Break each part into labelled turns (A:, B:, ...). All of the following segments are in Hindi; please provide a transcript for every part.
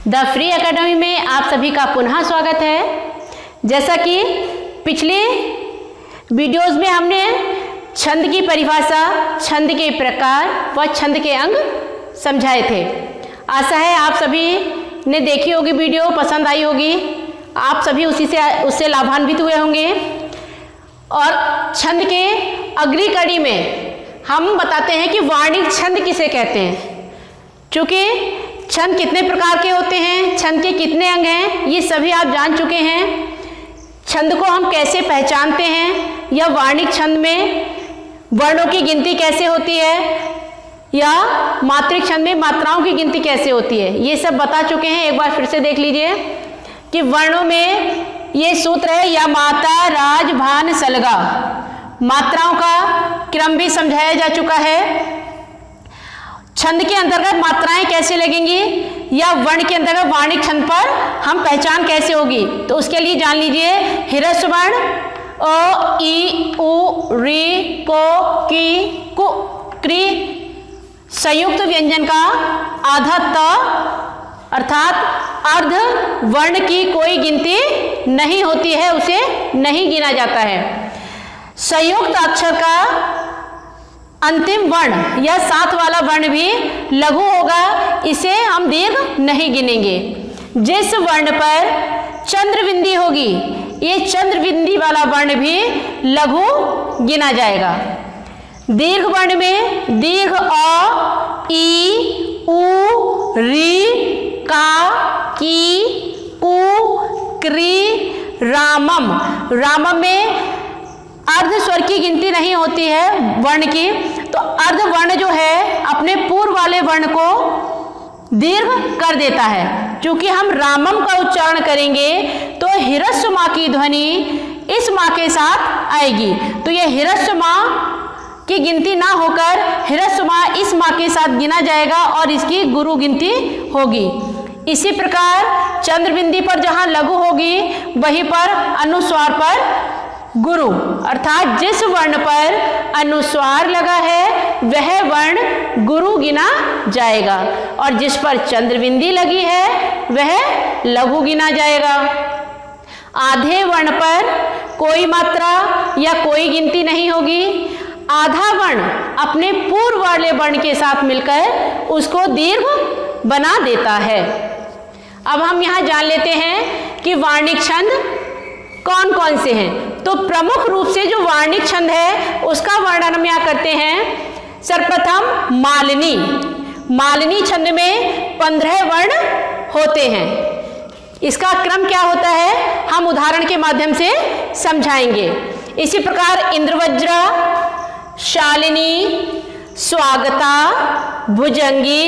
A: द फ्री एकेडमी में आप सभी का पुनः स्वागत है। जैसा कि पिछले वीडियोस में हमने छंद की परिभाषा, छंद के प्रकार व छंद के अंग समझाए थे। आशा है आप सभी ने देखी होगी, वीडियो पसंद आई होगी, आप सभी उससे लाभान्वित हुए होंगे। और छंद के अगली कड़ी में हम बताते हैं कि वार्णिक छंद किसे कहते हैं। चूँकि छंद कितने प्रकार के होते हैं, छंद के कितने अंग हैं, ये सभी आप जान चुके हैं। छंद को हम कैसे पहचानते हैं, या वार्णिक छंद में वर्णों की गिनती कैसे होती है, या मात्रिक छंद में मात्राओं की गिनती कैसे होती है, ये सब बता चुके हैं। एक बार फिर से देख लीजिए कि वर्णों में ये सूत्र है या माता राज भान सलगा। मात्राओं का क्रम भी समझाया जा चुका है। छंद के अंतर्गत मात्राएं कैसे लगेंगी, या वर्ण के अंतर्गत वार्णिक छंद पर हम पहचान कैसे होगी, तो उसके लिए जान लीजिए ह्रस्व वर्ण अ ई उ री को की कु क्री संयुक्त व्यंजन का आधा त अर्थात अर्ध वर्ण की कोई गिनती नहीं होती है, उसे नहीं गिना जाता है। संयुक्त अक्षर का अंतिम वर्ण या साथ वाला वर्ण भी लघु होगा, इसे हम दीर्घ नहीं गिनेंगे। जिस वर्ण पर चंद्र बिंदी होगी, ये चंद्र बिंदी वाला वर्ण भी लघु गिना जाएगा। दीर्घ वर्ण में दीर्घ अ ई उ री का की कु क्री रामम। रामम में अर्ध स्वर की गिनती नहीं होती है वर्ण की, तो अर्ध वर्ण जो है अपने पूर्व वाले वर्ण को दीर्घ कर देता है। क्योंकि हम रामम का उच्चारण करेंगे तो ह्रस्व मां की ध्वनि इस मां के साथ आएगी, तो यह ह्रस्व मां की गिनती ना होकर ह्रस्व मां इस मां के साथ गिना जाएगा और इसकी गुरु गिनती होगी। इसी प्रकार चंद्रबिंदी पर जहां लघु होगी, वहीं पर अनुस्वार पर गुरु, अर्थात जिस वर्ण पर अनुस्वार लगा है वह वर्ण गुरु गिना जाएगा, और जिस पर चंद्रबिंदी लगी है वह लघु गिना जाएगा। आधे वर्ण पर कोई मात्रा या कोई गिनती नहीं होगी। आधा वर्ण अपने पूर्व वाले वर्ण के साथ मिलकर उसको दीर्घ बना देता है। अब हम यहाँ जान लेते हैं कि वार्णिक छंद कौन कौन से हैं। तो प्रमुख रूप से जो वार्णिक छंद है उसका वर्णन हम यहाँ करते हैं। सर्वप्रथम मालिनी। मालिनी छंद में 15 वर्ण होते हैं। इसका क्रम क्या होता है हम उदाहरण के माध्यम से समझाएंगे। इसी प्रकार इंद्रवज्रा, शालिनी, स्वागता, भुजंगी,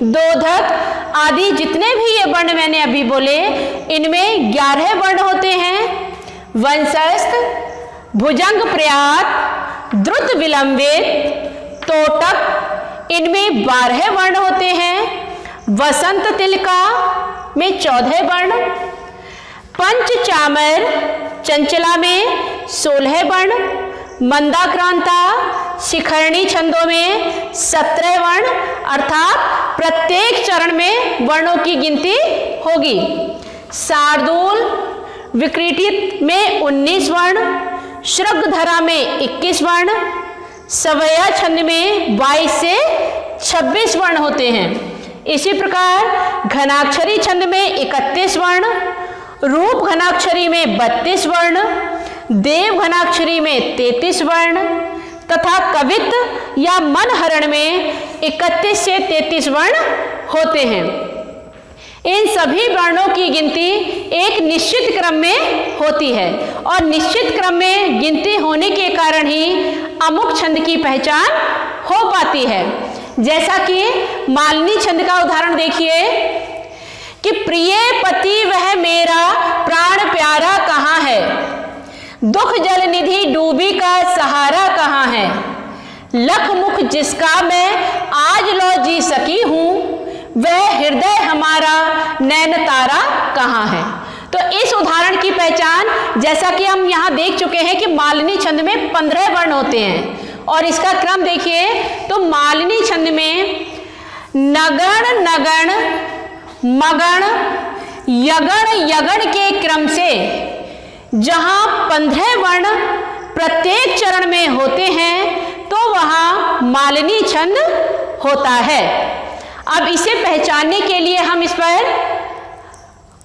A: दोधक आदि जितने भी ये वर्ण मैंने अभी बोले, इनमें 11 वर्ण होते हैं। वंशस्थ, भुजंग प्रयात, द्रुत विलंबित, तोटक, इनमें 12 वर्ण होते हैं। वसंत तिलका में 14 वर्ण। पंचचामर चंचला में 16 वर्ण। मंदाक्रांता शिखरणी छंदों में 17 वर्ण, अर्थात प्रत्येक चरण में वर्णों की गिनती होगी। शार्दूल विकृतित में 19 वर्ण। श्रृंगधरा में 21 वर्ण। सवया छंद में 22 से 26 वर्ण होते हैं। इसी प्रकार घनाक्षरी छंद में 31 वर्ण। रूप घनाक्षरी में 32 वर्ण। देव घनाक्षरी में 33 वर्ण तथा कवित या मनहरण में 31 से 33 वर्ण होते हैं। इन सभी वर्णों की गिनती एक निश्चित क्रम में होती है, और निश्चित क्रम में गिनती होने के कारण ही अमुक छंद की पहचान हो पाती है। जैसा कि मालिनी छंद का उदाहरण देखिए कि प्रिय पति वह मेरा प्राण प्यारा कहाँ है, दुख जल निधि डूबी का सहारा कहाँ है, लख मुख जिसका मैं आज लो जी सकी हूँ, वह हृदय हमारा नैन तारा कहाँ है। तो इस उदाहरण की पहचान, जैसा कि हम यहाँ देख चुके हैं कि मालिनी छंद में 15 वर्ण होते हैं, और इसका क्रम देखिए तो मालिनी छंद में नगण नगण मगण यगण यगण के क्रम से जहां 15 वर्ण प्रत्येक चरण में होते हैं तो वहां मालिनी छंद होता है। अब इसे पहचानने के लिए हम इस पर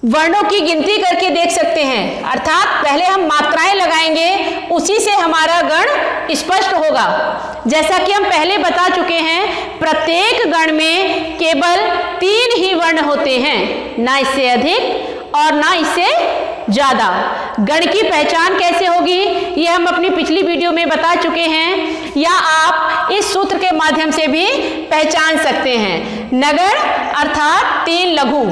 A: वर्णों की गिनती करके देख सकते हैं, अर्थात पहले हम मात्राएं लगाएंगे, उसी से हमारा गण स्पष्ट होगा। जैसा कि हम पहले बता चुके हैं, प्रत्येक गण में केवल 3 ही वर्ण होते हैं, ना इससे अधिक और ना इससे ज्यादा। गण की पहचान कैसे होगी ये हम अपनी पिछली वीडियो में बता चुके हैं, या आप इस सूत्र के माध्यम से भी पहचान सकते हैं। नगण अर्थात 3 लघु।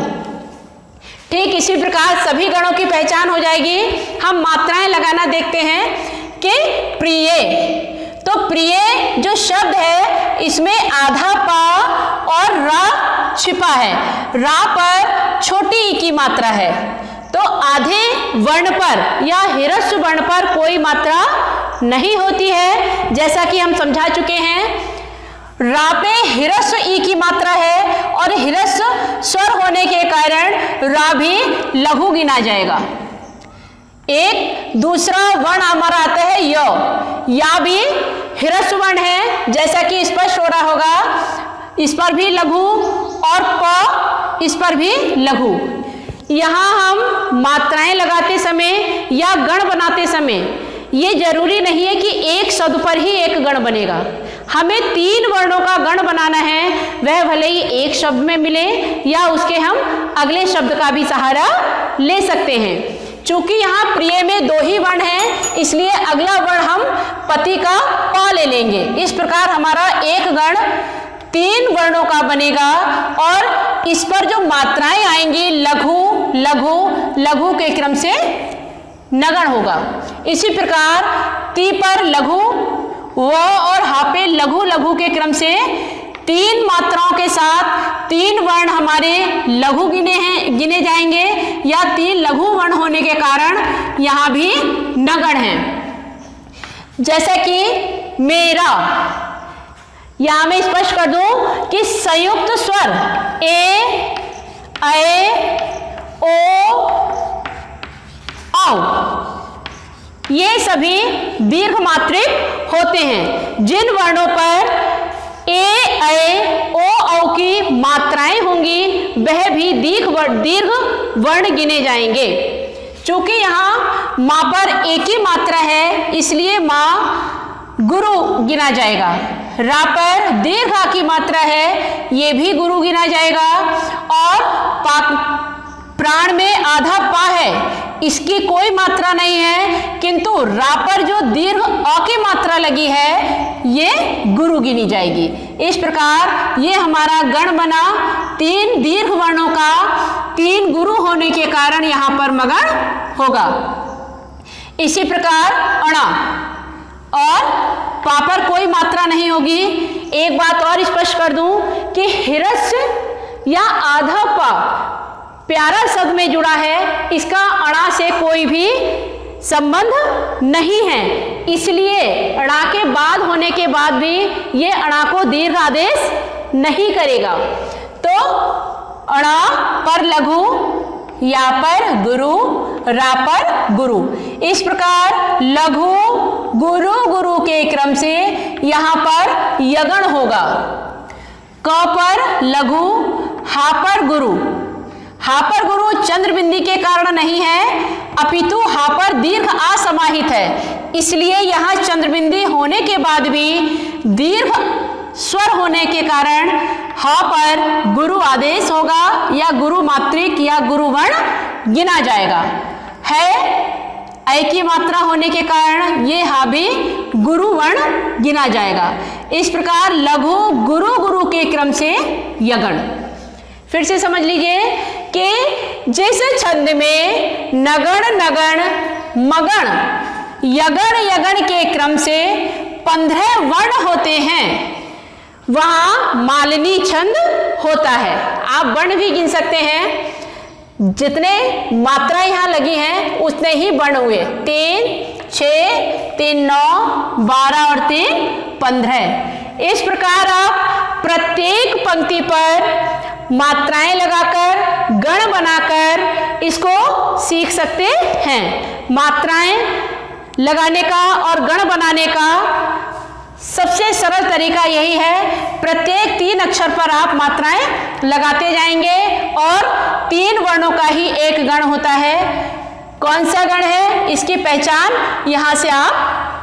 A: ठीक इसी प्रकार सभी गणों की पहचान हो जाएगी। हम मात्राएं लगाना देखते हैं कि प्रिय, तो प्रिय जो शब्द है इसमें आधा पा और रा छिपा है। रा पर छोटी ई की मात्रा है, तो आधे वर्ण पर या ह्रस्व वर्ण पर कोई मात्रा नहीं होती है। जैसा कि हम समझा चुके हैं, रा पे ह्रस्व ई की मात्रा है और ह्रस्व स्वर होने के कारण रा भी लघु गिना जाएगा। एक दूसरा वर्ण हमारा आता है य, या भी ह्रस्व वर्ण है, जैसा कि स्पष्ट हो रहा होगा। इस पर भी लघु और प इस पर भी लघु। यहाँ हम मात्राएं लगाते समय या गण बनाते समय ये जरूरी नहीं है कि एक शब्द पर ही एक गण बनेगा। हमें 3 वर्णों का गण बनाना है, वह भले ही एक शब्द में मिले या उसके हम अगले शब्द का भी सहारा ले सकते हैं। चूंकि यहाँ प्रिय में 2 ही वर्ण हैं, इसलिए अगला वर्ण हम पति का प ले लेंगे। इस प्रकार हमारा एक गण 3 वर्णों का बनेगा और इस पर जो मात्राएं आएंगी लघु लघु लघु के क्रम से नगण होगा। इसी प्रकार ती पर लघु, व और हा पे लघु लघु के क्रम से 3 मात्राओं के साथ 3 वर्ण हमारे लघु गिने जाएंगे, या 3 लघु वर्ण होने के कारण यहाँ भी नगण है। जैसा कि मेरा, यहाँ मैं स्पष्ट कर दूं कि संयुक्त स्वर ए, ऐ, ओ, औ ये सभी दीर्घ मात्रिक होते हैं। जिन वर्णों पर ए, ऐ, ओ, औ की मात्राएं होंगी वह भी दीर्घ वर्ण गिने जाएंगे। चूंकि यहाँ माँ पर एक ही मात्रा है, इसलिए माँ गुरु गिना जाएगा। रा पर दीर्घ आ की मात्रा है, ये भी गुरु गिना जाएगा। और प्राण में आधा पा है, इसकी कोई मात्रा नहीं है, किंतु रा पर जो दीर्घ अ की मात्रा लगी है ये गुरु गिनी जाएगी। इस प्रकार ये हमारा गण बना 3 दीर्घ वर्णों का, 3 गुरु होने के कारण यहाँ पर मगण होगा। इसी प्रकार अणा और पा पर कोई मात्रा नहीं होगी। एक बात और स्पष्ट कर दूं कि ह्रस्व या आधा पा प्यारा शब्द में जुड़ा है, इसका अणा से कोई भी संबंध नहीं है, इसलिए अणा के बाद होने के बाद भी ये अणा को दीर्घ आदेश नहीं करेगा। तो अणा पर लघु, या पर गुरु, रा पर गुरु। इस प्रकार लघु गुरु गुरु के क्रम से यहाँ पर यगण होगा। क पर लघु, हा पर गुरु। हा पर गुरु चंद्र बिंदी के कारण नहीं है, अपितु हा पर दीर्घ आ समाहित है, इसलिए यहाँ चंद्र बिंदी होने के बाद भी दीर्घ स्वर होने के कारण हा पर गुरु आदेश होगा, या गुरु मात्रिक या गुरु वर्ण गिना जाएगा। है ऐ की मात्रा होने के कारण ये हा भी गुरु वर्ण गिना जाएगा। इस प्रकार लघु गुरु गुरु के क्रम से यगण। फिर से समझ लीजिए कि जिस छंद में नगण नगण मगण यगण यगण के क्रम से 15 वर्ण होते हैं वहां मालिनी छंद होता है। आप वर्ण भी गिन सकते हैं, जितने मात्रा यहां लगी हैं उतने ही वर्ण हुए, 3 6, 3 9, 12 और 3 15। इस प्रकार आप प्रत्येक पंक्ति पर मात्राएं लगाकर, गण बनाकर इसको सीख सकते हैं। मात्राएं लगाने का और गण बनाने का सबसे सरल तरीका यही है, प्रत्येक 3 अक्षर पर आप मात्राएं लगाते जाएंगे और 3 वर्णों का ही एक गण होता है। कौन सा गण है, इसकी पहचान यहां से आप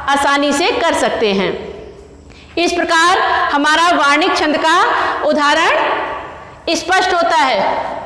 A: आसानी से कर सकते हैं। इस प्रकार हमारा वार्णिक छंद का उदाहरण स्पष्ट होता है।